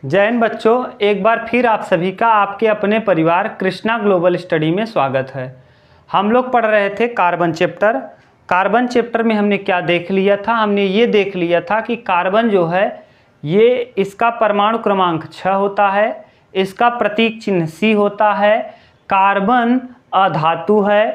जय हिंद बच्चों, एक बार फिर आप सभी का आपके अपने परिवार कृष्णा ग्लोबल स्टडी में स्वागत है। हम लोग पढ़ रहे थे कार्बन चैप्टर। कार्बन चैप्टर में हमने क्या देख लिया था? हमने ये देख लिया था कि कार्बन जो है ये इसका परमाणु क्रमांक 6 होता है, इसका प्रतीक चिन्ह C होता है, कार्बन अधातु है।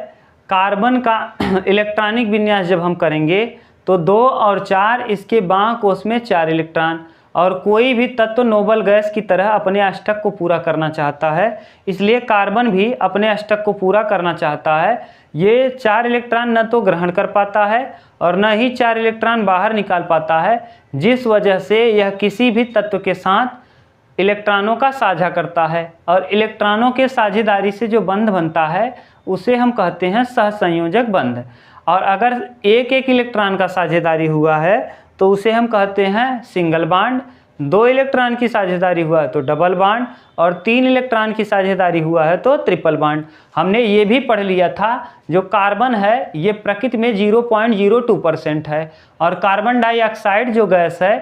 कार्बन का इलेक्ट्रॉनिक विन्यास जब हम करेंगे तो 2 और 4, इसके बाह्य कोश में 4 इलेक्ट्रॉन। और कोई भी तत्व नोबल गैस की तरह अपने अष्टक को पूरा करना चाहता है, इसलिए कार्बन भी अपने अष्टक को पूरा करना चाहता है। ये 4 इलेक्ट्रॉन न तो ग्रहण कर पाता है और न ही 4 इलेक्ट्रॉन बाहर निकाल पाता है, जिस वजह से यह किसी भी तत्व के साथ इलेक्ट्रॉनों का साझा करता है। और इलेक्ट्रॉनों के साझेदारी से जो बंध बनता है उसे हम कहते हैं सहसंयोजक बंध। और अगर एक एक इलेक्ट्रॉन का साझेदारी हुआ है तो उसे हम कहते हैं सिंगल बॉन्ड। 2 इलेक्ट्रॉन की साझेदारी हुआ है तो डबल बॉन्ड, और 3 इलेक्ट्रॉन की साझेदारी हुआ है तो ट्रिपल बॉन्ड। हमने ये भी पढ़ लिया था जो कार्बन है ये प्रकृति में 0.02% है, और कार्बन डाइऑक्साइड जो गैस है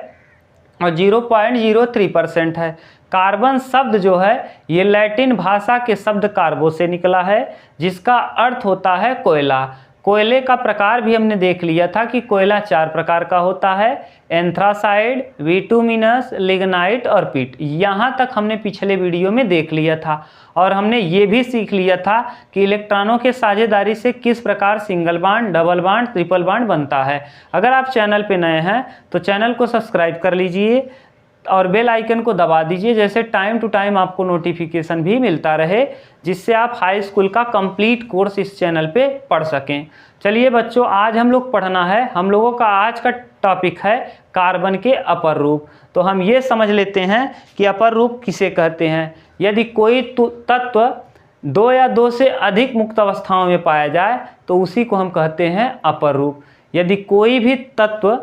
और 0.03% है। कार्बन शब्द जो है ये लैटिन भाषा के शब्द कार्बो से निकला है, जिसका अर्थ होता है कोयला। कोयले का प्रकार भी हमने देख लिया था कि कोयला 4 प्रकार का होता है, एंथ्रासाइड, बिटुमिनस, लिग्नाइट और पिट। यहाँ तक हमने पिछले वीडियो में देख लिया था। और हमने ये भी सीख लिया था कि इलेक्ट्रॉनों के साझेदारी से किस प्रकार single bond, double bond, triple bond बनता है। अगर आप चैनल पे नए हैं तो चैनल को सब्सक्राइब कर लीजिए और बेल आइकन को दबा दीजिए, जैसे टाइम टू टाइम आपको नोटिफिकेशन भी मिलता रहे, जिससे आप हाई स्कूल का कंप्लीट कोर्स इस चैनल पे पढ़ सकें। चलिए बच्चों, आज हम लोग पढ़ना है, हम लोगों का आज का टॉपिक है कार्बन के अपर रूप। तो हम ये समझ लेते हैं कि अपर रूप किसे कहते हैं। यदि कोई तत्व 2 या 2 से अधिक मुक्त अवस्थाओं में पाया जाए तो उसी को हम कहते हैं अपर रूप। यदि कोई भी तत्व,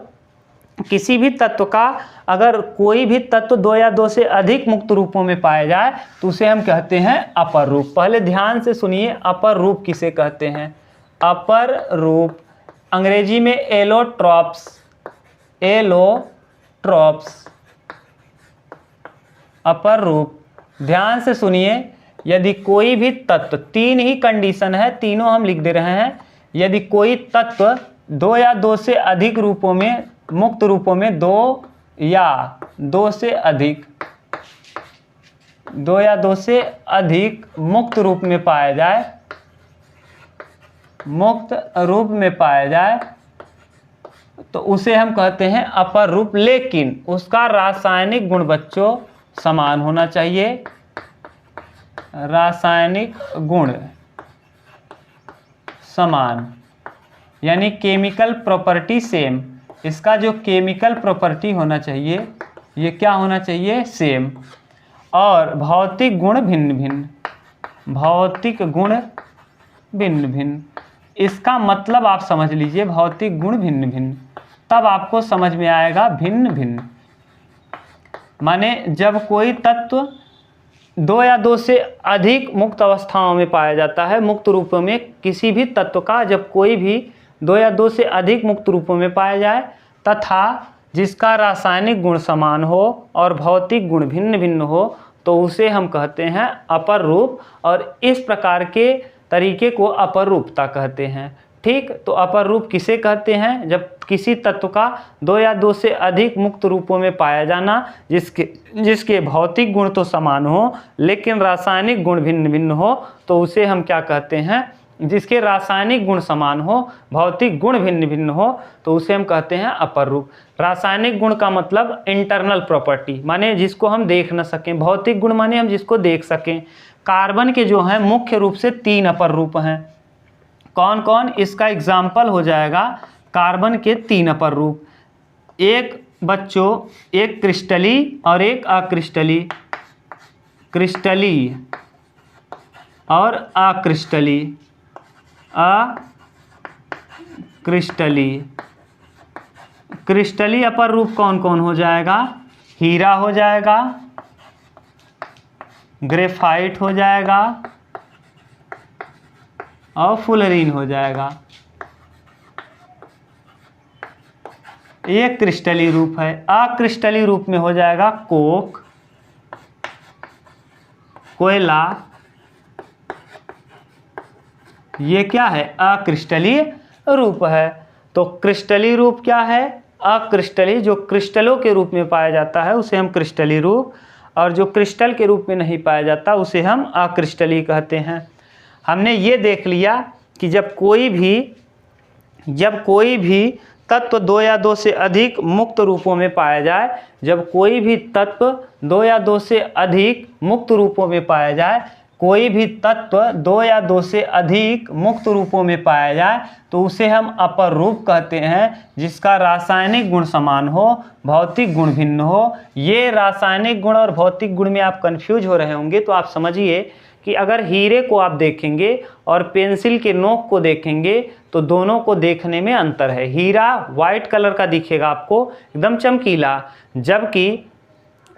किसी भी तत्व का अगर कोई भी तत्व 2 या 2 से अधिक मुक्त रूपों में पाया जाए तो उसे हम कहते हैं अपर रूप। पहले ध्यान से सुनिए, अपर रूप किसे कहते हैं। अपर रूप अंग्रेजी में एलोट्रॉप्स, एलोट्रॉप्स अपर रूप। ध्यान से सुनिए, यदि कोई भी तत्व, 3 ही कंडीशन है, तीनों हम लिख दे रहे हैं। यदि कोई तत्व 2 या 2 से अधिक रूपों में, मुक्त रूपों में 2 या 2 से अधिक, 2 या 2 से अधिक मुक्त रूप में पाया जाए, मुक्त रूप में पाया जाए तो उसे हम कहते हैं अपर रूप। लेकिन उसका रासायनिक गुण बच्चों समान होना चाहिए। रासायनिक गुण समान, यानी केमिकल प्रॉपर्टी सेम। इसका जो केमिकल प्रॉपर्टी होना चाहिए ये क्या होना चाहिए? सेम। और भौतिक गुण भिन्न भिन्न, भौतिक गुण भिन्न भिन्न। इसका मतलब आप समझ लीजिए, भौतिक गुण भिन्न भिन्न, तब आपको समझ में आएगा भिन्न भिन्न। माने जब कोई तत्व 2 या 2 से अधिक मुक्त अवस्थाओं में पाया जाता है, मुक्त रूपों में किसी भी तत्व का जब कोई भी 2 या 2 से अधिक मुक्त रूपों में पाया जाए तथा जिसका रासायनिक गुण समान हो और भौतिक गुण भिन्न भिन्न हो तो उसे हम कहते हैं अपर रूप। और इस प्रकार के तरीके को अपर रूपता कहते हैं। ठीक, तो अपर रूप किसे कहते हैं? जब किसी तत्व का 2 या 2 से अधिक मुक्त रूपों में पाया जाना जिसके भौतिक गुण तो समान हो लेकिन रासायनिक गुण भिन्न भिन्न हो तो उसे हम क्या कहते हैं? जिसके रासायनिक गुण समान हो, भौतिक गुण भिन्न भिन्न हो तो उसे हम कहते हैं अपर रूप। रासायनिक गुण का मतलब इंटरनल प्रॉपर्टी, माने जिसको हम देख न सकें। भौतिक गुण माने हम जिसको देख सकें। कार्बन के जो हैं मुख्य रूप से 3 अपर रूप हैं। कौन कौन? इसका एग्जाम्पल हो जाएगा कार्बन के 3 अपर रूप। एक बच्चों, एक क्रिस्टली और एक अक्रिस्टली, क्रिस्टली और अक्रिस्टली, अक्रिस्टली। क्रिस्टली अपर रूप कौन कौन हो जाएगा? हीरा हो जाएगा, ग्रेफाइट हो जाएगा और फुलरीन हो जाएगा। ये क्रिस्टली रूप है। अक्रिस्टली रूप में हो जाएगा कोक, कोयला, ये क्या है? अक्रिस्टलीय रूप है। तो क्रिस्टलीय रूप क्या है? अक्रिस्टलीय, जो क्रिस्टलों के रूप में पाया जाता है उसे हम क्रिस्टलीय रूप, और जो क्रिस्टल के रूप में नहीं पाया जाता उसे हम अक्रिस्टलीय कहते हैं। हमने ये देख लिया कि जब कोई भी तत्व दो या दो से अधिक मुक्त रूपों में पाया जाए, जब कोई भी तत्व दो या दो से अधिक मुक्त रूपों में पाया जाए, कोई भी तत्व दो या दो से अधिक मुक्त रूपों में पाया जाए तो उसे हम अपर रूप कहते हैं, जिसका रासायनिक गुण समान हो, भौतिक गुण भिन्न हो। ये रासायनिक गुण और भौतिक गुण में आप कंफ्यूज हो रहे होंगे, तो आप समझिए कि अगर हीरे को आप देखेंगे और पेंसिल के नोक को देखेंगे तो दोनों को देखने में अंतर है। हीरा वाइट कलर का दिखेगा आपको, एकदम चमकीला, जबकि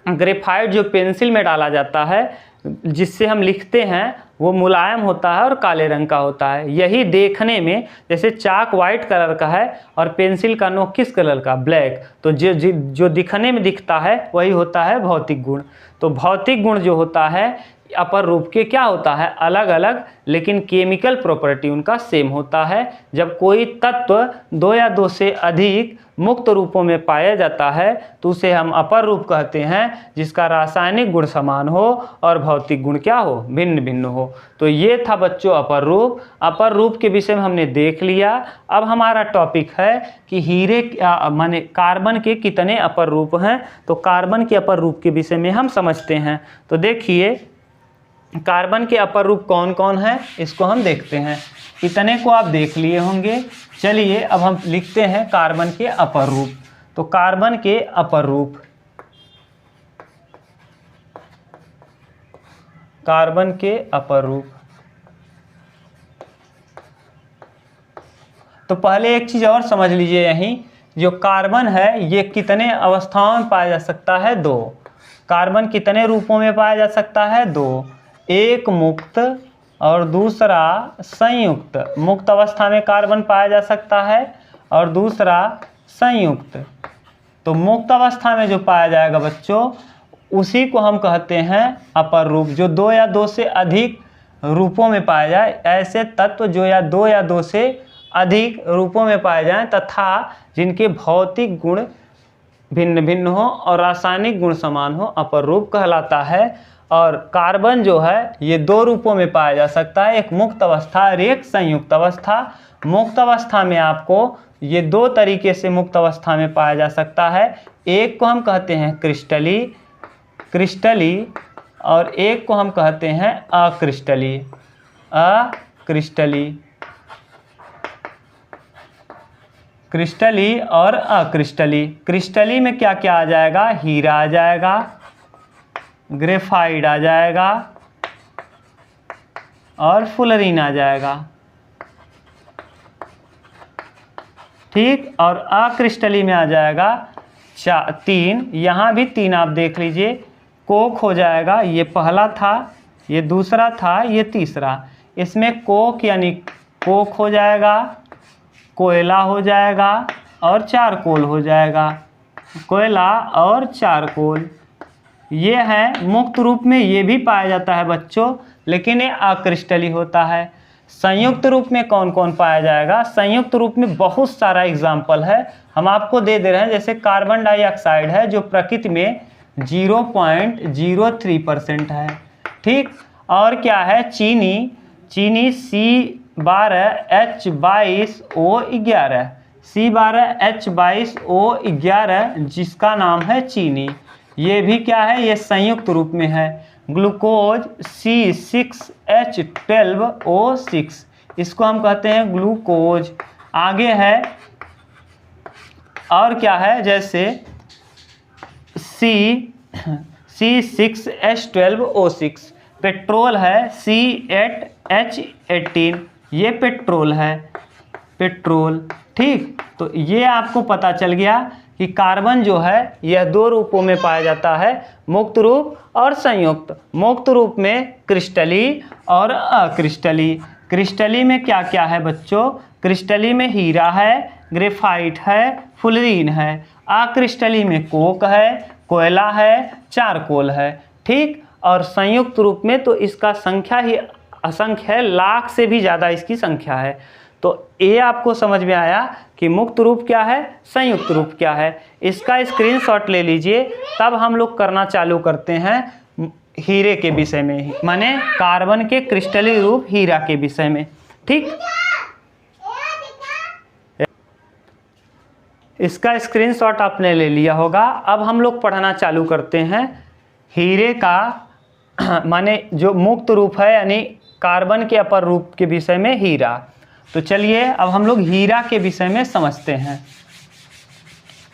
ग्रेफाइट जो पेंसिल में डाला जाता है जिससे हम लिखते हैं वो मुलायम होता है और काले रंग का होता है। यही देखने में, जैसे चाक वाइट कलर का है और पेंसिल का नोक किस कलर का? ब्लैक। तो जो दिखने में दिखता है वही होता है भौतिक गुण। तो भौतिक गुण जो होता है अपर रूप के क्या होता है? अलग अलग, लेकिन केमिकल प्रॉपर्टी उनका सेम होता है। जब कोई तत्व दो या दो से अधिक मुक्त रूपों में पाया जाता है तो उसे हम अपर रूप कहते हैं, जिसका रासायनिक गुण समान हो और भौतिक गुण क्या हो? भिन्न भिन्न हो। तो ये था बच्चों अपर रूप। अपर रूप के विषय में हमने देख लिया। अब हमारा टॉपिक है कि हीरे माने कार्बन के कितने अपर रूप हैं। तो कार्बन के अपर रूप के विषय में हम समझते हैं। तो देखिए कार्बन के अपर रूप कौन कौन है, इसको हम देखते हैं। इतने को आप देख लिए होंगे। चलिए अब हम लिखते हैं कार्बन के अपर रूप। तो कार्बन के अपर रूप, कार्बन के अपर रूप। तो पहले एक चीज और समझ लीजिए, यहीं जो कार्बन है ये कितने अवस्थाओं में पाया जा सकता है? दो। कार्बन कितने रूपों में पाया जा सकता है? दो। एक मुक्त और दूसरा संयुक्त। मुक्त अवस्था में कार्बन पाया जा सकता है और दूसरा संयुक्त। तो मुक्त अवस्था में जो पाया जाएगा बच्चों उसी को हम कहते हैं अपर रूप। जो दो या दो से अधिक रूपों में पाया जाए, ऐसे तत्व जो दो या दो से अधिक रूपों में पाए जाएं तथा जिनके भौतिक गुण भिन्न भिन्न हो और रासायनिक गुण समान हो, अपर रूप कहलाता है। और कार्बन जो है ये दो रूपों में पाया जा सकता है, एक मुक्त अवस्था और एक संयुक्त अवस्था। मुक्त अवस्था में आपको ये दो तरीके से मुक्त अवस्था में पाया जा सकता है। एक को हम कहते हैं क्रिस्टली और एक को हम कहते हैं अक्रिस्टली। क्रिस्टली और अक्रिस्टली। क्रिस्टली में क्या क्या आ जाएगा? हीरा आ जाएगा, ग्रेफाइट आ जाएगा और फुलरीन आ जाएगा। ठीक। और अक्रिस्टली में आ जाएगा तीन। यहाँ भी तीन आप देख लीजिए। कोक हो जाएगा, ये पहला था, ये दूसरा था, ये तीसरा। इसमें कोक यानी कोक हो जाएगा, कोयला हो जाएगा और चारकोल हो जाएगा। कोयला और चारकोल ये है मुक्त रूप में, ये भी पाया जाता है बच्चों, लेकिन ये अक्रिस्टली होता है। संयुक्त रूप में कौन कौन पाया जाएगा? संयुक्त रूप में बहुत सारा एग्जाम्पल है, हम आपको दे रहे हैं। जैसे कार्बन डाइऑक्साइड है जो प्रकृति में 0.03% है। ठीक। और क्या है? चीनी C12H22O11, C12H22O11 जिसका नाम है चीनी, ये भी क्या है? ये संयुक्त रूप में है। ग्लूकोज C6H12O6, इसको हम कहते हैं ग्लूकोज। आगे है और क्या है? जैसे C6H12O6। पेट्रोल है C8H18, ये पेट्रोल है, पेट्रोल। ठीक। तो ये आपको पता चल गया कि कार्बन जो है यह दो रूपों में पाया जाता है, मुक्त रूप और संयुक्त। मुक्त रूप में क्रिस्टली और अक्रिस्टली। क्रिस्टली में क्या क्या है बच्चों? क्रिस्टली में हीरा है, ग्रेफाइट है, फुलरीन है। अक्रिस्टली में कोक है, कोयला है, चारकोल है। ठीक। और संयुक्त रूप में तो इसका संख्या ही असंख्य है, लाख से भी ज़्यादा इसकी संख्या है। तो ये आपको समझ में आया कि मुक्त रूप क्या है, संयुक्त रूप क्या है। इसका स्क्रीनशॉट ले लीजिए, तब हम लोग करना चालू करते हैं हीरे के विषय में, माने कार्बन के क्रिस्टलीय रूप हीरा के विषय में। ठीक, इसका स्क्रीनशॉट आपने ले लिया होगा। अब हम लोग पढ़ना चालू करते हैं हीरे का माने जो मुक्त रूप है यानी कार्बन के अपर रूप के विषय में हीरा। तो चलिए अब हम लोग हीरा के विषय में समझते हैं।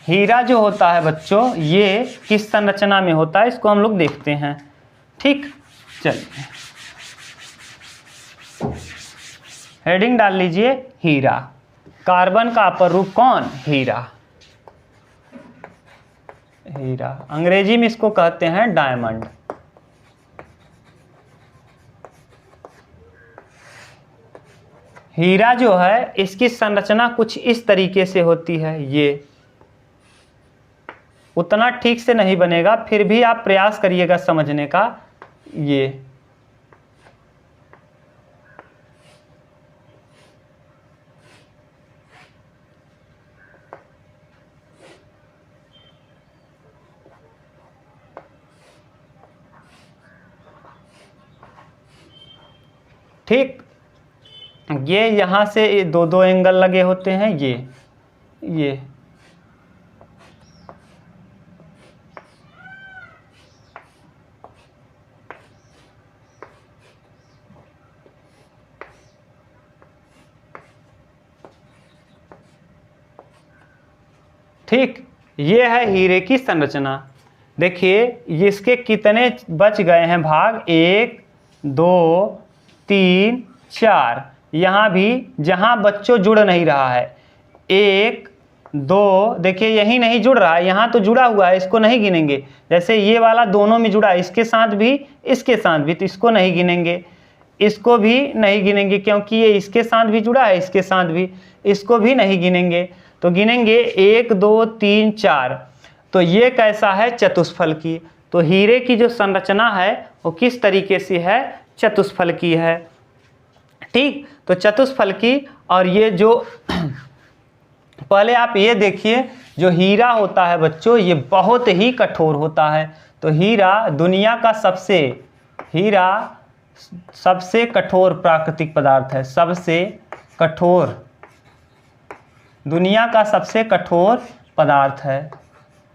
हीरा जो होता है बच्चों, ये किस संरचना में होता है इसको हम लोग देखते हैं। ठीक, चलिए हेडिंग डाल लीजिए हीरा। कार्बन का अपर रूप कौन, हीरा। हीरा अंग्रेजी में इसको कहते हैं डायमंड। हीरा जो है इसकी संरचना कुछ इस तरीके से होती है। ये उतना ठीक से नहीं बनेगा, फिर भी आप प्रयास करिएगा समझने का। ये ठीक, ये यहाँ से दो दो एंगल लगे होते हैं। ये ठीक, ये है हीरे की संरचना। देखिए इसके कितने बच गए हैं भाग, 1 2 3 4। यहाँ भी जहाँ बच्चों जुड़ नहीं रहा है, 1 2, देखिए यही नहीं जुड़ रहा है, यहाँ तो जुड़ा हुआ है, इसको नहीं गिनेंगे। जैसे ये वाला दोनों में जुड़ा है, इसके साथ भी इसके साथ भी, तो इसको नहीं गिनेंगे। इसको भी नहीं गिनेंगे क्योंकि ये इसके साथ भी जुड़ा है, इसके साथ भी, इसको भी नहीं गिनेंगे। तो गिनेंगे 1 2 3 4। तो ये कैसा है, चतुष्फल की। तो हीरे की जो संरचना है वो किस तरीके से है, चतुष्फल की है। ठीक, तो चतुष्फल की। और ये जो पहले आप ये देखिए, जो हीरा होता है बच्चों ये बहुत ही कठोर होता है। तो हीरा दुनिया का सबसे कठोर प्राकृतिक पदार्थ है, सबसे कठोर, दुनिया का सबसे कठोर पदार्थ है।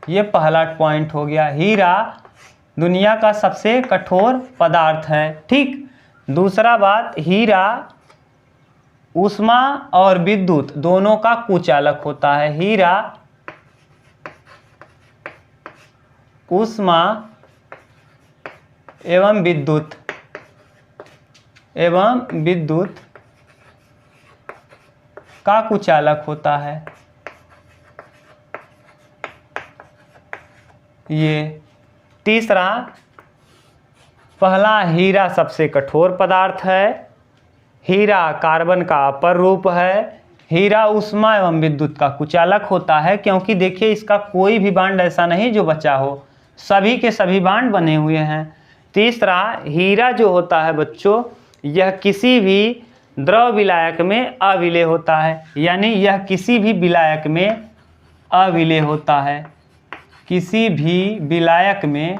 ये पहला पॉइंट हो गया, हीरा दुनिया का सबसे कठोर पदार्थ है। ठीक, दूसरा बात, हीरा ऊष्मा और विद्युत दोनों का कुचालक होता है। हीरा ऊष्मा एवं विद्युत का कुचालक होता है। ये तीसरा, पहला हीरा सबसे कठोर पदार्थ है, हीरा कार्बन का अपर रूप है, हीरा ऊष्मा एवं विद्युत का कुचालक होता है। क्योंकि देखिए इसका कोई भी बांड ऐसा नहीं जो बचा हो, सभी के सभी बांड बने हुए हैं। तीसरा, हीरा जो होता है बच्चों यह किसी भी द्रव विलायक में अविलेय होता है, यानी यह किसी भी विलायक में अविलेय होता है, किसी भी विलायक में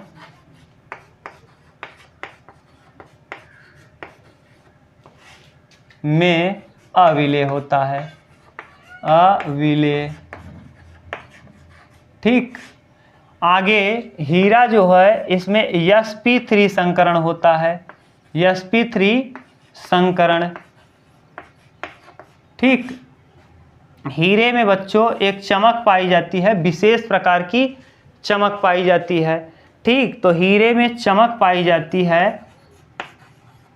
अविलेय होता है, अविलेय। ठीक, आगे हीरा जो है इसमें sp3 संकरण होता है, sp3 संकरण। ठीक, हीरे में बच्चों एक चमक पाई जाती है, विशेष प्रकार की चमक पाई जाती है। ठीक, तो हीरे में चमक पाई जाती है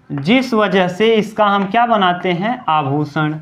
जिस वजह से इसका हम क्या बनाते हैं, आभूषण।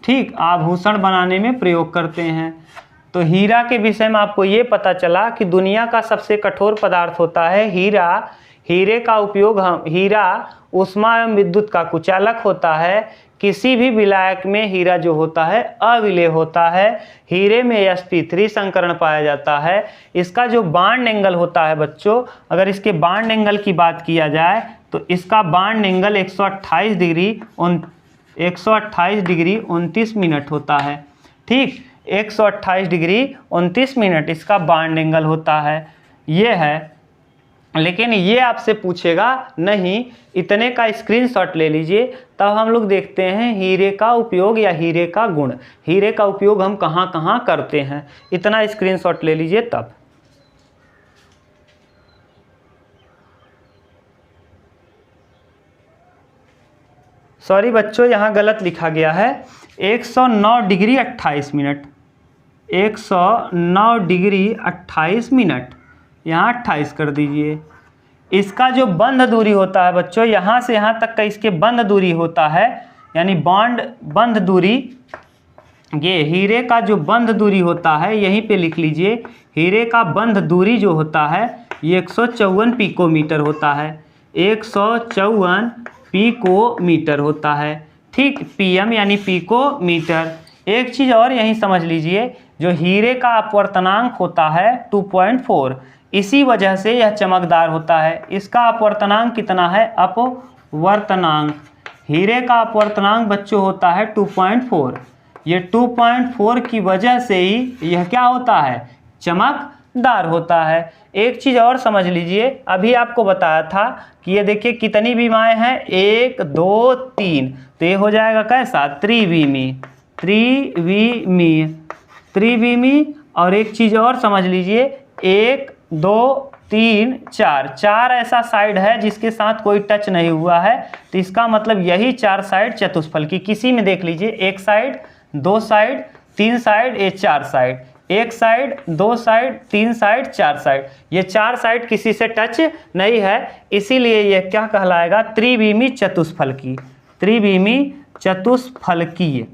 ठीक, आभूषण बनाने में प्रयोग करते हैं। तो हीरा के विषय में आपको ये पता चला कि दुनिया का सबसे कठोर पदार्थ होता है हीरा। हीरे का उपयोग हीरा ऊष्मा एवं विद्युत का कुचालक होता है, किसी भी विलायक में हीरा जो होता है अविलेय होता है। हीरे में sp3 संकरण पाया जाता है। इसका जो बॉन्ड एंगल होता है बच्चों, अगर इसके बॉन्ड एंगल की बात किया जाए तो इसका बॉन्ड एंगल 128 डिग्री 29 मिनट होता है। ठीक, 128 डिग्री 29 मिनट इसका बॉन्ड एंगल होता है। ये है, लेकिन ये आपसे पूछेगा नहीं, इतने का स्क्रीनशॉट ले लीजिए। तब हम लोग देखते हैं हीरे का उपयोग या हीरे का गुण, हीरे का उपयोग हम कहाँ कहाँ करते हैं। इतना स्क्रीनशॉट ले लीजिए तब। सॉरी बच्चों, यहाँ गलत लिखा गया है। 109 डिग्री 28 मिनट, 109 डिग्री 28 मिनट, यहाँ 28 कर दीजिए। इसका जो बंध दूरी होता है बच्चों, यहाँ से यहाँ तक का इसके बंध दूरी होता है, यानी बंध दूरी, ये हीरे का जो बंध दूरी होता है यहीं पे लिख लीजिए। हीरे का बंध दूरी जो होता है ये 154 पिकोमीटर होता है, 154 पिकोमीटर होता है। ठीक, पीएम यानी पिकोमीटर। एक चीज़ और यहीं समझ लीजिए, जो हीरे का अपवर्तनांक होता है 2.4, इसी वजह से यह चमकदार होता है। इसका अपवर्तनांक कितना है? अपवर्तनांक, हीरे का अपवर्तनांक बच्चों होता है 2.4। ये 2.4 की वजह से ही यह क्या होता है? चमकदार होता है। एक चीज़ और समझ लीजिए, अभी आपको बताया था कि ये देखिए कितनी बीमाएँ हैं, 1 2 3, तो ये हो जाएगा कैसा? त्रिविमी। और एक चीज़ और समझ लीजिए, 1 2 3 4, 4 ऐसा साइड है जिसके साथ कोई टच नहीं हुआ है, तो इसका मतलब यही 4 साइड चतुष्फल की। किसी में देख लीजिए, 1 साइड, 2 साइड, 3 साइड, ये 4 side, 1 side, 2 side, 3 side, 4 side, ये 4 साइड किसी से टच नहीं है, इसीलिए यह क्या कहलाएगा? त्रिविमी चतुष्फलकीय, त्रिविमी चतुष्फलकीय।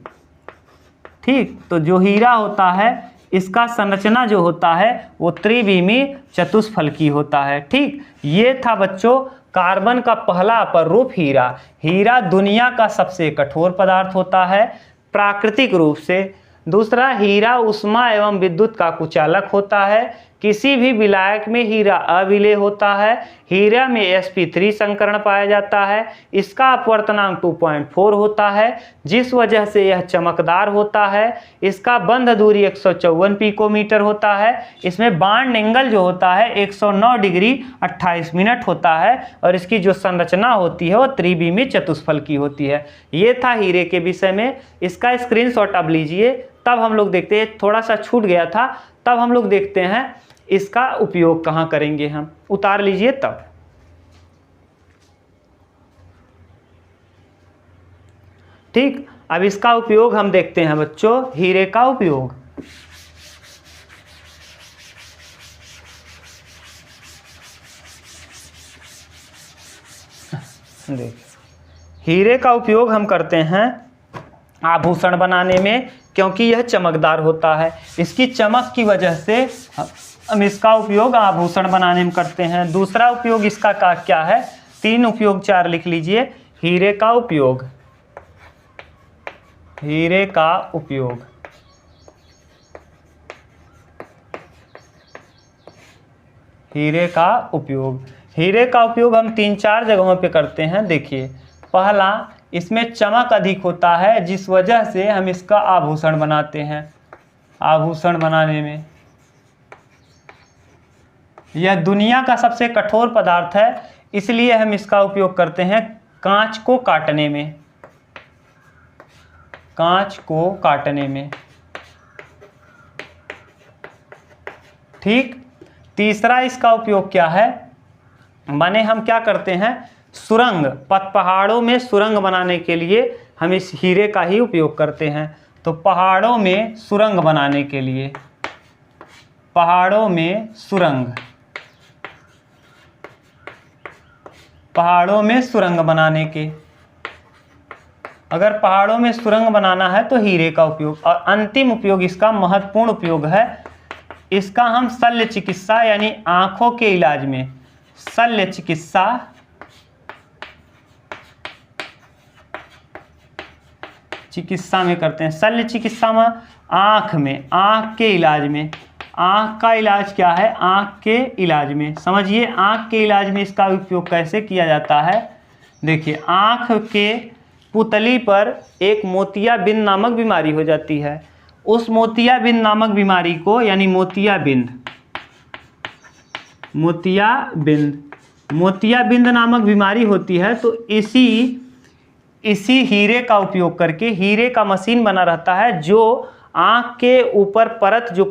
ठीक, तो जो हीरा होता है इसका संरचना जो होता है वो त्रिविमी चतुष्फलकीय होता है। ठीक, ये था बच्चों कार्बन का पहला अपरूप हीरा। हीरा दुनिया का सबसे कठोर पदार्थ होता है प्राकृतिक रूप से। दूसरा, हीरा ऊष्मा एवं विद्युत का कुचालक होता है। किसी भी विलायक में हीरा अविलेय होता है। हीरा में sp3 संकरण पाया जाता है। इसका अपवर्तनांक 2.4 होता है, जिस वजह से यह चमकदार होता है। इसका बंध दूरी 154 पिकोमीटर होता है। इसमें बॉन्ड एंगल जो होता है 109 डिग्री 28 मिनट होता है, और इसकी जो संरचना होती है वो त्रिविमी चतुष्फलकीय होती है। ये था हीरे के विषय में। इसका स्क्रीनशॉट अब लीजिए, तब हम लोग देखते हैं, थोड़ा सा छूट गया था, तब हम लोग देखते हैं इसका उपयोग कहाँ करेंगे। हम उतार लीजिए तब। ठीक, अब इसका उपयोग हम देखते हैं बच्चों, हीरे का उपयोग। देखिए, हीरे का उपयोग हम करते हैं आभूषण बनाने में, क्योंकि यह चमकदार होता है। इसकी चमक की वजह से हम इसका उपयोग आभूषण बनाने में करते हैं। दूसरा उपयोग इसका क्या है? 3 उपयोग 4 लिख लीजिए। हीरे का उपयोग, हीरे का उपयोग, हीरे का उपयोग, हीरे का उपयोग हम 3-4 जगहों पे करते हैं। देखिए, पहला, इसमें चमक अधिक होता है, जिस वजह से हम इसका आभूषण बनाते हैं। आभूषण बनाने में यह दुनिया का सबसे कठोर पदार्थ है, इसलिए हम इसका उपयोग करते हैं कांच को काटने में, कांच को काटने में। ठीक, तीसरा इसका उपयोग क्या है? माने हम क्या करते हैं, सुरंग, पहाड़ों में सुरंग बनाने के लिए हम इस हीरे का ही उपयोग करते हैं। तो पहाड़ों में सुरंग बनाने के लिए, पहाड़ों में सुरंग, पहाड़ों में सुरंग बनाने के, अगर पहाड़ों में सुरंग बनाना है तो हीरे का उपयोग। और अंतिम उपयोग इसका महत्वपूर्ण उपयोग है, इसका हम शल्य चिकित्सा यानी आंखों के इलाज में, शल्य चिकित्सा चिकित्सा में करते हैं। शल्य चिकित्सा में आँख में, आँख के इलाज में, आँख का इलाज क्या है, आँख के इलाज में। समझिए आँख के इलाज में इसका उपयोग कैसे किया जाता है। देखिए आँख के पुतली पर एक मोतियाबिंद नामक बीमारी हो जाती है। उस मोतियाबिंद नामक बीमारी को, यानी मोतियाबिंद नामक बीमारी होती है, तो इसी हीरे का उपयोग करके, हीरे का मशीन बना रहता है जो आँख के ऊपर परत जो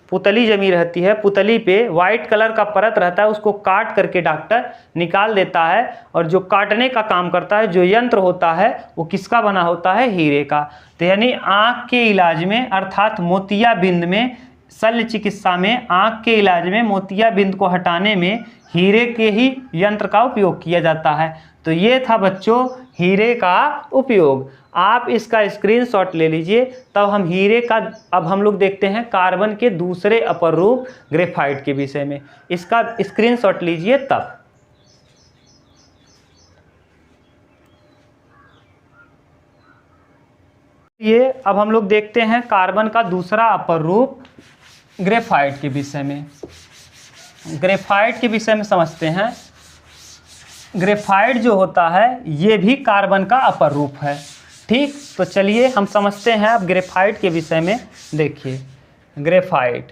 पुतली जमी रहती है, पुतली पे वाइट कलर का परत रहता है, उसको काट करके डॉक्टर निकाल देता है। और जो काटने का काम करता है, जो यंत्र होता है, वो किसका बना होता है, हीरे का। तो यानी आँख के इलाज में अर्थात मोतियाबिंद में, शल्य चिकित्सा में आँख के इलाज में मोतियाबिंद को हटाने में हीरे के ही यंत्र का उपयोग किया जाता है। तो ये था बच्चों हीरे का उपयोग। आप इसका स्क्रीनशॉट ले लीजिए। तब हम हीरे का, अब हम लोग देखते हैं कार्बन के दूसरे अपर रूप ग्रेफाइट के विषय में। इसका स्क्रीनशॉट लीजिए तब। ये अब हम लोग देखते हैं कार्बन का दूसरा अपर रूप ग्रेफाइट के विषय में। ग्रेफाइट के विषय में समझते हैं। ग्रेफाइट जो होता है ये भी कार्बन का अपर रूप है। ठीक, तो चलिए हम समझते हैं अब ग्रेफाइट के विषय में। देखिए ग्रेफाइट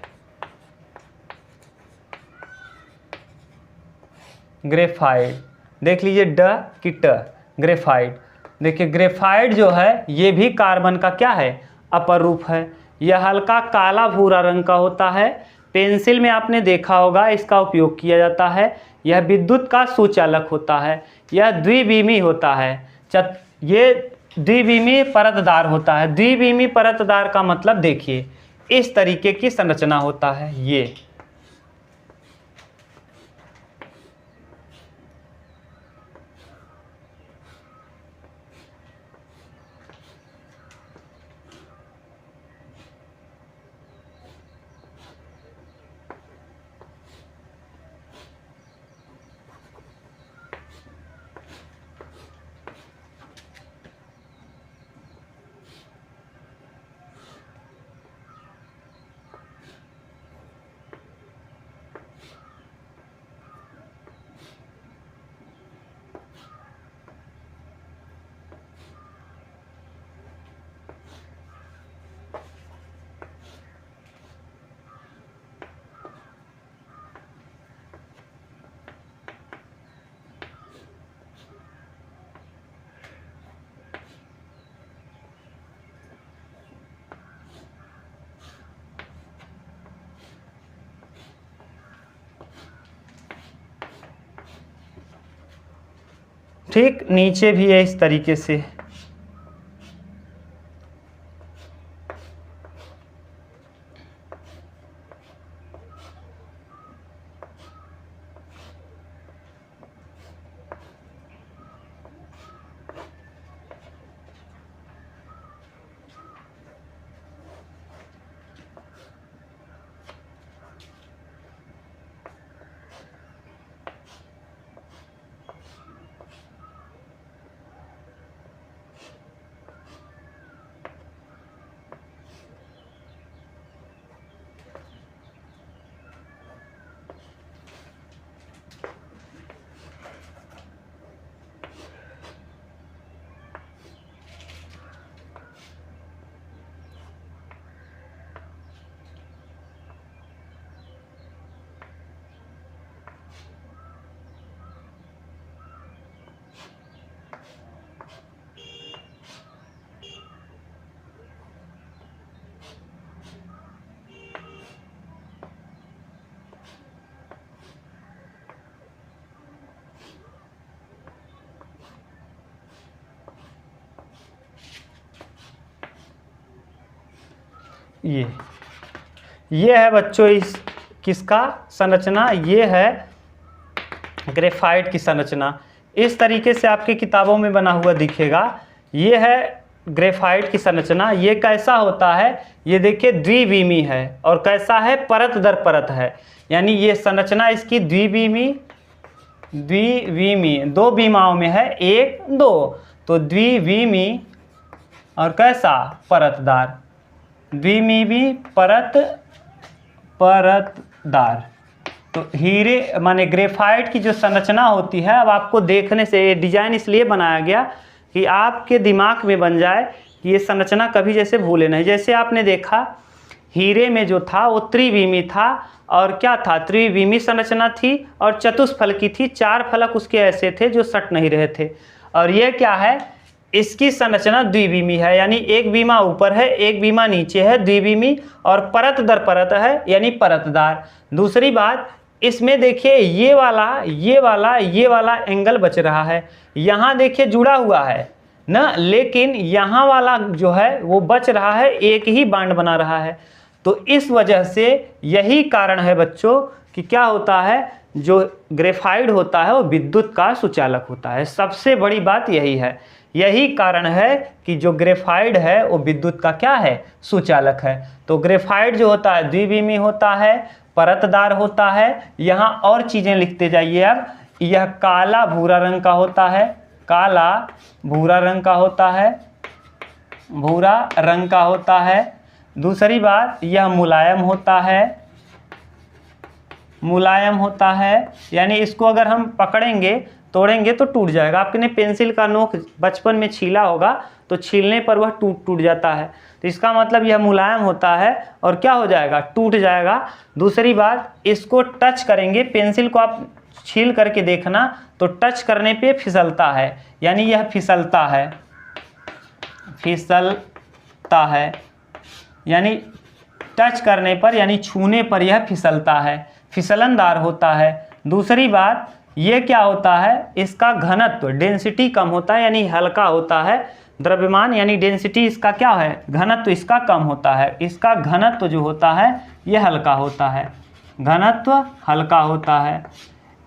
देख लीजिए, ड की ट, ग्रेफाइट। देखिए ग्रेफाइट जो है ये भी कार्बन का क्या है, अपर रूप है। यह हल्का काला भूरा रंग का होता है। पेंसिल में आपने देखा होगा इसका उपयोग किया जाता है। यह विद्युत का सुचालक होता है। यह द्विविमी होता है। ये द्विविमी परतदार होता है। द्विविमी परतदार का मतलब देखिए इस तरीके की संरचना होता है। ये ठीक नीचे भी है इस तरीके से। ये है बच्चों इस किसका संरचना, ये है ग्रेफाइट की संरचना। इस तरीके से आपकी किताबों में बना हुआ दिखेगा। ये है ग्रेफाइट की संरचना। ये कैसा होता है, ये देखिए द्विविमी है और कैसा है, परत दर परत है। यानी ये संरचना इसकी द्विविमी दो बीमाओं में है, 1 2, तो द्विविमी और कैसा, परतदार, द्विविमी परतदार। तो हीरे माने ग्रेफाइट की जो संरचना होती है, अब आपको देखने से ये डिजाइन इसलिए बनाया गया कि आपके दिमाग में बन जाए कि ये संरचना कभी जैसे भूले नहीं। जैसे आपने देखा हीरे में जो था वो त्रिविमी था, और क्या था, त्रिविमी संरचना थी और चतुष्फलकी थी, 4 फलक उसके ऐसे थे जो सट नहीं रहे थे। और ये क्या है, इसकी संरचना द्विविमी है, यानी एक बीमा ऊपर है एक बीमा नीचे है, द्विविमी, और परत दर परत है यानी परतदार। दूसरी बात, इसमें देखिए ये वाला एंगल बच रहा है, यहाँ देखिए जुड़ा हुआ है ना, लेकिन यहाँ वाला जो है वो बच रहा है, एक ही बांड बना रहा है। तो इस वजह से यही कारण है बच्चों कि क्या होता है, जो ग्रेफाइट होता है वो विद्युत का सुचालक होता है। सबसे बड़ी बात यही है, यही कारण है कि जो ग्रेफाइट है वो विद्युत का क्या है, सुचालक है। तो ग्रेफाइट जो होता है द्विविमी होता है, परतदार होता है। यहाँ और चीज़ें लिखते जाइए। अब यह काला भूरा रंग का होता है, काला भूरा रंग का होता है, भूरा रंग का होता है। दूसरी बात, यह मुलायम होता है, मुलायम होता है, यानी इसको अगर हम पकड़ेंगे तोड़ेंगे तो टूट जाएगा। आपने पेंसिल का नोक बचपन में छीला होगा तो छीलने पर वह टूट जाता है, तो इसका मतलब यह मुलायम होता है और क्या हो जाएगा, टूट जाएगा। दूसरी बात, इसको टच करेंगे, पेंसिल को आप छील करके देखना तो टच करने पे फिसलता है, यानी यह फिसलता है, फिसलता है, यानी टच करने पर यानी छूने पर यह फिसलता है, फिसलनदार होता है। दूसरी बात, ये क्या होता है, इसका घनत्व डेंसिटी कम होता है, यानी हल्का होता है। द्रव्यमान यानी डेंसिटी इसका क्या है, घनत्व इसका कम होता है, इसका घनत्व जो होता है ये हल्का होता है, घनत्व हल्का होता है।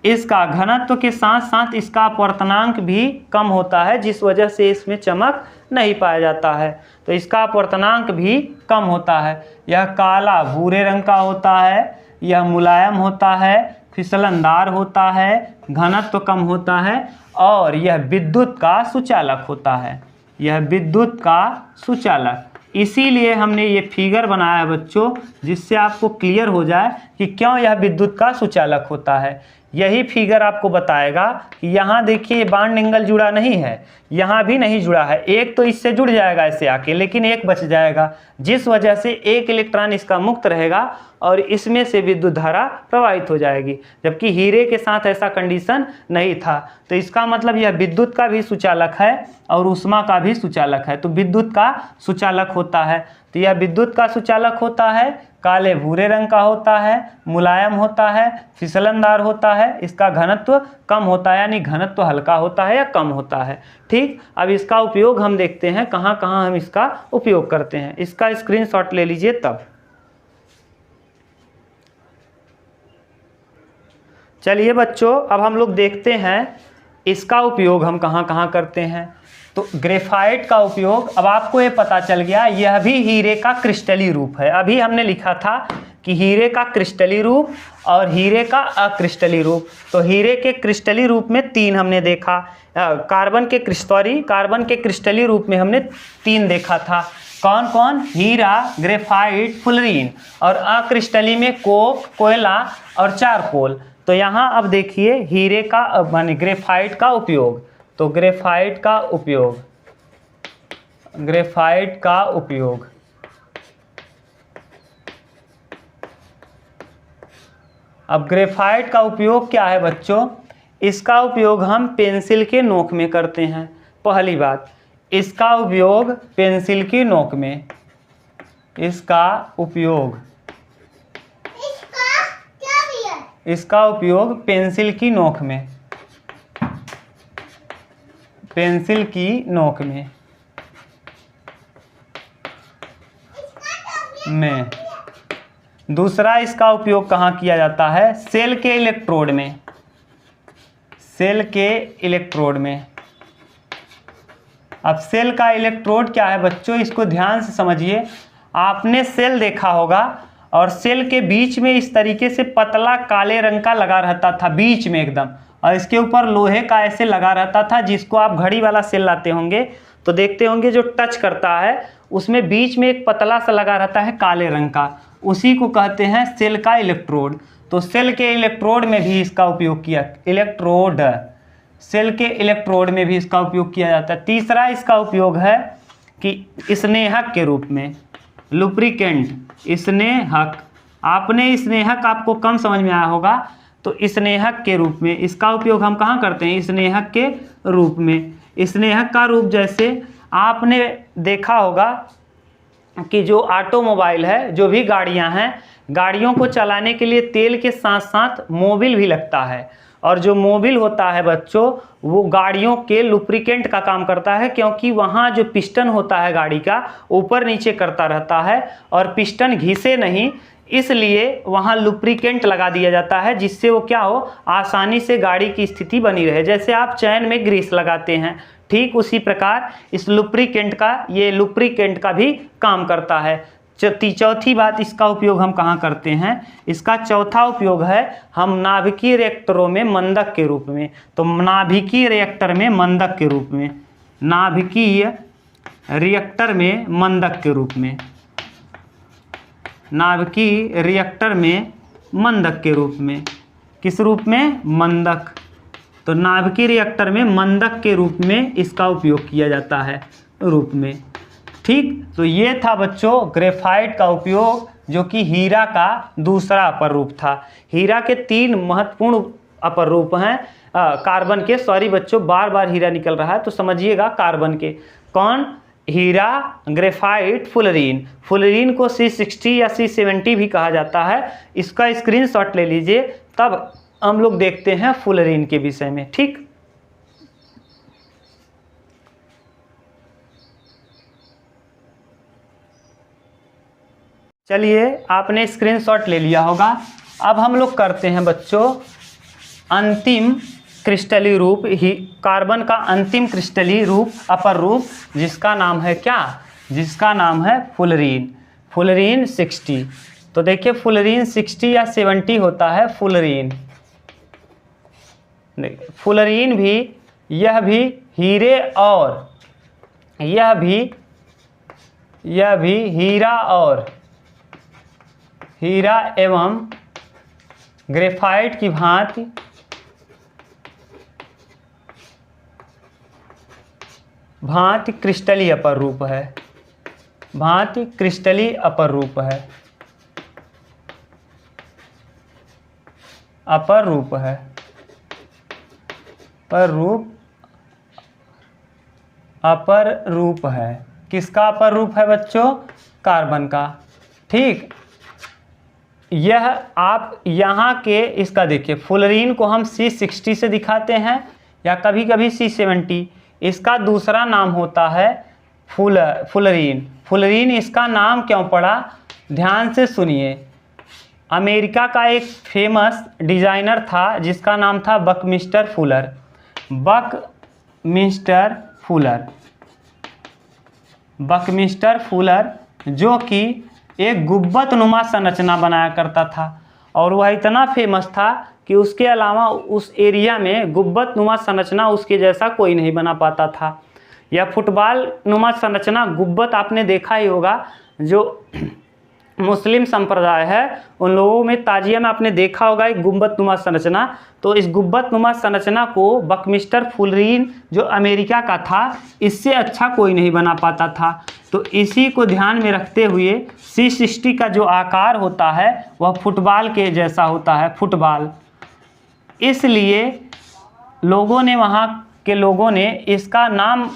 इसका घनत्व के साथ साथ इसका अपवर्तनांक भी कम होता है, जिस वजह से इसमें चमक नहीं पाया जाता है, तो इसका अपवर्तनांक भी कम होता है। यह काला भूरे रंग का होता है, यह मुलायम होता है, फिसलनदार होता है, घनत्व कम होता है, और यह विद्युत का सुचालक होता है, यह विद्युत का सुचालक। इसीलिए हमने ये फिगर बनाया है बच्चों, जिससे आपको क्लियर हो जाए कि क्यों यह विद्युत का सुचालक होता है। यही फिगर आपको बताएगा कि यहाँ देखिए बांड एंगल जुड़ा नहीं है, यहाँ भी नहीं जुड़ा है, एक तो इससे जुड़ जाएगा ऐसे आके, लेकिन एक बच जाएगा, जिस वजह से एक इलेक्ट्रॉन इसका मुक्त रहेगा और इसमें से विद्युत धारा प्रवाहित हो जाएगी, जबकि हीरे के साथ ऐसा कंडीशन नहीं था। तो इसका मतलब यह विद्युत का भी सुचालक है और ऊष्मा का भी सुचालक है, तो विद्युत का सुचालक होता है। तो यह विद्युत का सुचालक होता है, काले भूरे रंग का होता है, मुलायम होता है, फिसलनदार होता है, इसका घनत्व कम होता है, यानी घनत्व हल्का होता है या कम होता है। ठीक, अब इसका उपयोग हम देखते हैं कहाँ कहाँ हम इसका उपयोग करते हैं। इसका स्क्रीनशॉट ले लीजिए तब। चलिए बच्चों, अब हम लोग देखते हैं इसका उपयोग हम कहाँ कहाँ करते हैं। तो ग्रेफाइट का उपयोग, अब आपको ये पता चल गया, यह भी हीरे का क्रिस्टलीय रूप है। अभी हमने लिखा था कि हीरे का क्रिस्टलीय रूप और हीरे का अक्रिस्टलीय रूप। तो हीरे के क्रिस्टलीय रूप में 3 हमने देखा, कार्बन के क्रिस्टलीय रूप में हमने 3 देखा था। कौन कौन, हीरा, ग्रेफाइट, फुलरीन, और अक्रिस्टलीय में कोक, कोयला और चारकोल। तो यहाँ अब देखिए हीरे का माने ग्रेफाइट का उपयोग। तो ग्रेफाइट का उपयोग, ग्रेफाइट का उपयोग, अब ग्रेफाइट का उपयोग क्या है बच्चों, इसका उपयोग हम पेंसिल के नोक में करते हैं। पहली बात, इसका उपयोग पेंसिल की नोक में, इसका उपयोग, इसका उपयोग पेंसिल की नोक में, पेंसिल की नोक में दूसरा इसका उपयोग कहाँ किया जाता है, सेल के इलेक्ट्रोड में, सेल के इलेक्ट्रोड में। अब सेल का इलेक्ट्रोड क्या है बच्चों, इसको ध्यान से समझिए। आपने सेल देखा होगा और सेल के बीच में इस तरीके से पतला काले रंग का लगा रहता था बीच में एकदम, और इसके ऊपर लोहे का ऐसे लगा रहता था, जिसको आप घड़ी वाला सेल लाते होंगे तो देखते होंगे जो टच करता है उसमें बीच में एक पतला सा लगा रहता है काले रंग का, उसी को कहते हैं सेल का इलेक्ट्रोड। तो सेल के इलेक्ट्रोड में भी इसका उपयोग किया, सेल के इलेक्ट्रोड में भी इसका उपयोग किया जाता है। तीसरा इसका उपयोग है कि स्नेहक के रूप में, लुब्रिकेंट, स्नेहक। आपने स्नेहक आपको कम समझ में आया होगा, तो स्नेहक के रूप में इसका उपयोग हम कहाँ करते हैं? स्नेहक के रूप में। स्नेहक का रूप जैसे आपने देखा होगा कि जो ऑटोमोबाइल है, जो भी गाड़ियां हैं, गाड़ियों को चलाने के लिए तेल के साथ साथ मोबिल भी लगता है, और जो मोबिल होता है बच्चों वो गाड़ियों के लुब्रिकेंट का काम करता है, क्योंकि वहाँ जो पिस्टन होता है गाड़ी का ऊपर नीचे करता रहता है और पिस्टन घिसे नहीं, इसलिए वहाँ लुब्रिकेंट लगा दिया जाता है, जिससे वो क्या हो, आसानी से गाड़ी की स्थिति बनी रहे। जैसे आप चैन में ग्रीस लगाते हैं, ठीक उसी प्रकार इस लुब्रिकेंट का भी काम करता है। चौथी बात, इसका उपयोग हम कहाँ करते हैं? इसका चौथा उपयोग है हम नाभिकीय रिएक्टरों में मंदक के रूप में। तो नाभिकीय रिएक्टर में मंदक के रूप में, नाभिकीय रिएक्टर में मंदक के रूप में, नाभिकीय रिएक्टर में मंदक के रूप में, किस रूप में? मंदक। तो नाभिकीय रिएक्टर में मंदक के रूप में इसका उपयोग किया जाता है, रूप में। ठीक, तो ये था बच्चों ग्रेफाइट का उपयोग, जो कि हीरा का दूसरा अपर रूप था। हीरा के 3 महत्वपूर्ण अपर रूप हैं, कार्बन के, सॉरी बच्चों बार बार हीरा निकल रहा है तो समझिएगा, कार्बन के। कौन? हीरा, ग्रेफाइट, फुलरीन। फुलरीन को C60 या C70 भी कहा जाता है। इसका स्क्रीनशॉट ले लीजिए, तब हम लोग देखते हैं फुलरीन के विषय में। ठीक, चलिए आपने स्क्रीनशॉट ले लिया होगा। अब हम लोग करते हैं बच्चों अंतिम क्रिस्टलीय रूप, कार्बन का अंतिम क्रिस्टलीय रूप, अपर रूप, जिसका नाम है क्या? जिसका नाम है फुलरीन। फुलरीन 60। तो देखिए फुलरीन 60 या 70 होता है फुलरीन। फुलरीन भी, यह भी हीरे और यह भी हीरा एवं ग्रेफाइट की भांति क्रिस्टलीय अपर रूप है, भांति क्रिस्टलीय अपर रूप है, अपर रूप है, अपर रूप है। किसका अपर रूप है बच्चों? कार्बन का। ठीक, यह आप यहाँ के इसका देखिए, फुलरीन को हम C60 से दिखाते हैं या कभी कभी C70। इसका दूसरा नाम होता है फुलरीन। फुलरीन इसका नाम क्यों पड़ा? ध्यान से सुनिए। अमेरिका का एक फेमस डिजाइनर था जिसका नाम था बकमिस्टर फुलर। बकमिस्टर फुलर जो कि एक गुंबदनुमा संरचना बनाया करता था, और वह इतना फेमस था कि उसके अलावा उस एरिया में गुंबदनुमा संरचना उसके जैसा कोई नहीं बना पाता था। यह फुटबॉल नुमा संरचना, गुंबद आपने देखा ही होगा, जो मुस्लिम संप्रदाय है उन लोगों में ताजिया में आपने देखा होगा एक गुंबदनुमा संरचना। तो इस गुंबदनुमा संरचना को बकमिस्टर फुलरीन जो अमेरिका का था, इससे अच्छा कोई नहीं बना पाता था। तो इसी को ध्यान में रखते हुए C60 का जो आकार होता है वह फुटबॉल के जैसा होता है, फुटबॉल। इसलिए वहाँ के लोगों ने इसका नाम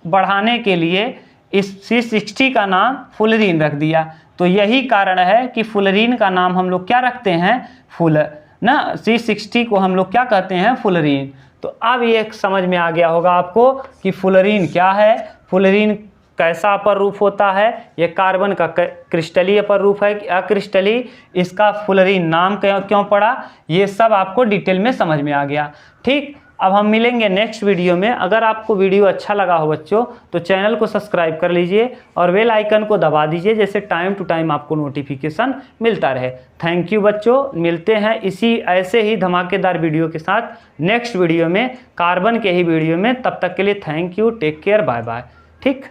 बढ़ाने के लिए इस C60 का नाम फुलरीन रख दिया। तो यही कारण है कि फुलरीन का नाम हम लोग क्या रखते हैं? C60 को हम लोग क्या कहते हैं? फुलरीन। तो अब ये समझ में आ गया होगा आपको कि फुलरीन क्या है, फुलरीन कैसा अपर रूप होता है, यह कार्बन का क्रिस्टलीय अपर रूप है कि अक्रिस्टलीय, इसका फुलरीन नाम क्यों पड़ा, ये सब आपको डिटेल में समझ में आ गया। ठीक, अब हम मिलेंगे नेक्स्ट वीडियो में। अगर आपको वीडियो अच्छा लगा हो बच्चों तो चैनल को सब्सक्राइब कर लीजिए और बेल आइकन को दबा दीजिए, जैसे टाइम टू टाइम आपको नोटिफिकेशन मिलता रहे। थैंक यू बच्चों, मिलते हैं इसी ऐसे ही धमाकेदार वीडियो के साथ नेक्स्ट वीडियो में, कार्बन के ही वीडियो में। तब तक के लिए thank you, take care, bye bye. ठीक।